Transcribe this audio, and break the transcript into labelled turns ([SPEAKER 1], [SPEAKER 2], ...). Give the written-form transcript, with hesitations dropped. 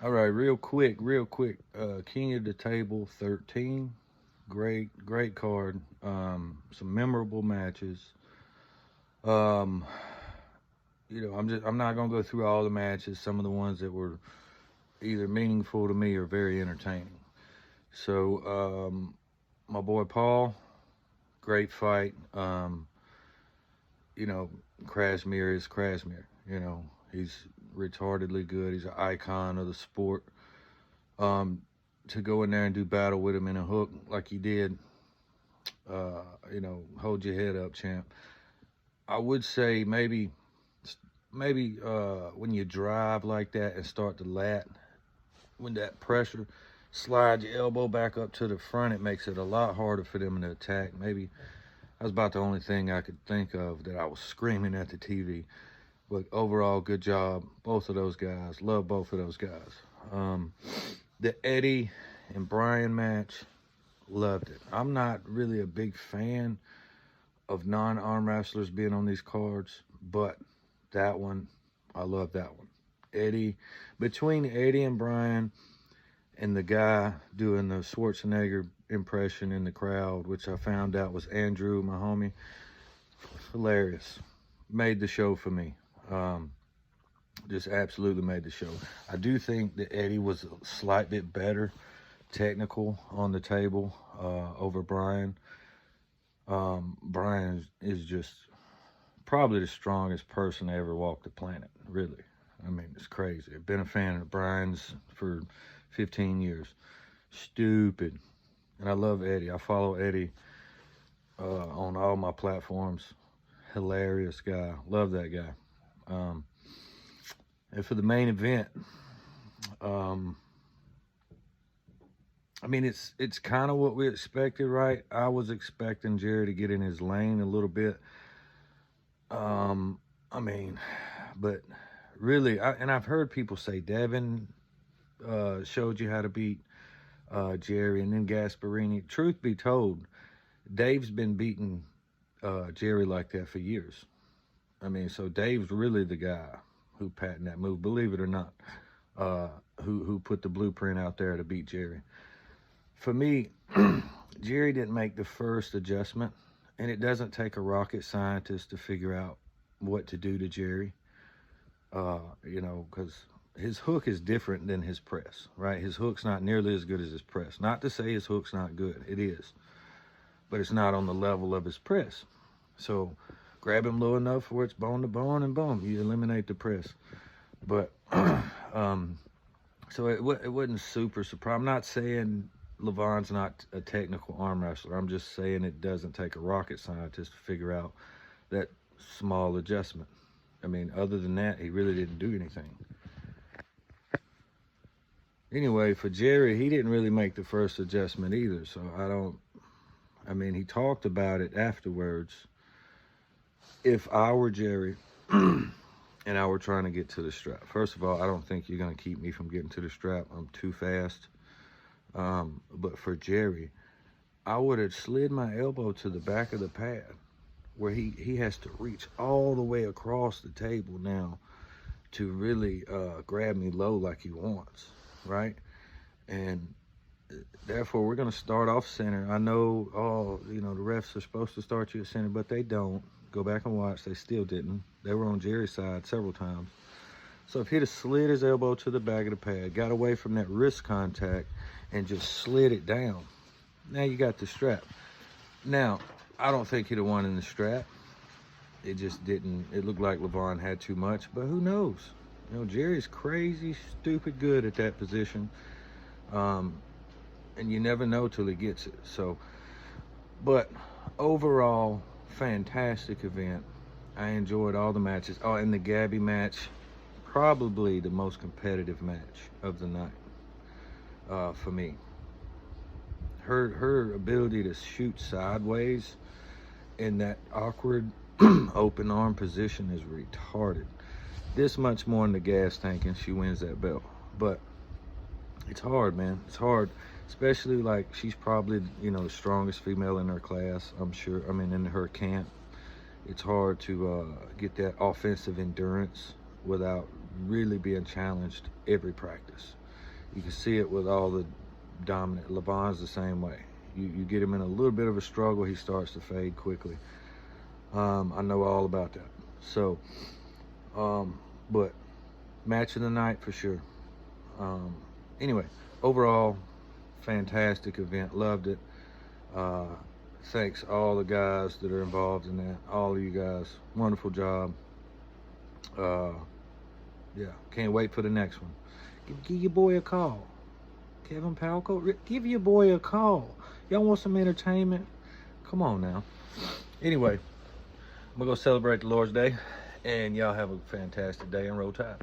[SPEAKER 1] All right, real quick. King of the Table 13. Great card. Some memorable matches. Um, I'm not gonna go through all the matches. Some of the ones that were either meaningful to me or very entertaining. So, my boy Paul, great fight. You know, Kashmir is Kashmir. He's retardedly good. He's an icon of the sport. Um, to go in there and do battle with him in a hook like he did, hold your head up, champ. I would say maybe when you drive like that and start to lat, when that pressure slide your elbow back up to the front, it makes it a lot harder for them to attack. Maybe that was about the only thing I could think of that I was screaming at the TV. But overall, good job, both of those guys. Love both of those guys. Um, the Eddie and Brian match, loved it. I'm not really a big fan of non-arm wrestlers being on these cards, but that one, I love that one. Eddie, between Eddie and Brian and the guy doing the Schwarzenegger impression in the crowd, which I found out was Andrew, my homie, hilarious. Made the show for me. Um, just absolutely made the show. I do think that Eddie was a slight bit better technical on the table over Brian. Brian is just probably the strongest person to ever walk the planet, really. I mean, it's crazy. I've been a fan of Brian's for 15 years. Stupid. And I love Eddie. I follow Eddie on all my platforms. Hilarious guy. Love that guy. And for the main event, um, I mean, it's kind of what we expected, right? I was expecting Jerry to get in his lane a little bit. I mean, but really, and I've heard people say Devin showed you how to beat Jerry, and then Gasparini. Truth be told, Dave's been beating Jerry like that for years. I mean, so Dave's really the guy who patented that move, believe it or not, who put the blueprint out there to beat Jerry. For me, Jerry didn't make the first adjustment, and it doesn't take a rocket scientist to figure out what to do to Jerry. Because his hook is different than his press, right? His hook's not nearly as good as his press. Not to say his hook's not good, it is, but it's not on the level of his press. So grab him low enough where it's bone to bone, and boom, you eliminate the press. But so it wasn't super surprising. I'm not saying Levon's not a technical arm wrestler. I'm just saying it doesn't take a rocket scientist to figure out that small adjustment. I mean, other than that, he really didn't do anything. Anyway, for Jerry, he didn't really make the first adjustment either. So I mean, he talked about it afterwards. If I were Jerry and I were trying to get to the strap, first of all, I don't think you're going to keep me from getting to the strap. I'm too fast. But for Jerry, I would have slid my elbow to the back of the pad where he has to reach all the way across the table now to really grab me low like he wants, right? And therefore, we're going to start off center. I know, the refs are supposed to start you at center, but they don't. Go back and watch. They still didn't. They were on Jerry's side several times. So if he'd have slid his elbow to the back of the pad, got away from that wrist contact, and just slid it down, now you got the strap. Now, I don't think he'd have won in the strap. It just didn't. It looked like Levon had too much, but who knows? Jerry's crazy, stupid good at that position. And you never know till he gets it. So, but overall, fantastic event. I enjoyed all the matches. Oh, and the Gabby match, probably the most competitive match of the night for me. Her ability to shoot sideways in that awkward open arm position is retarded. This much more in the gas tank and she wins that belt. But it's hard, man. It's hard, especially like she's probably, the strongest female in her class, I'm sure. I mean, in her camp. It's hard to get that offensive endurance without really being challenged every practice. You can see it with all the dominant. LeVon's the same way. You get him in a little bit of a struggle, he starts to fade quickly. I know all about that. So, but match of the night for sure. Anyway, overall, fantastic event. Loved it. Thanks all the guys that are involved in that. All of you guys, wonderful job. Yeah, can't wait for the next one. Give your boy a call. Kevin Palco, give your boy a call. Y'all want some entertainment? Come on now. Anyway, I'm gonna go celebrate the Lord's Day, and y'all have a fantastic day and roll tide.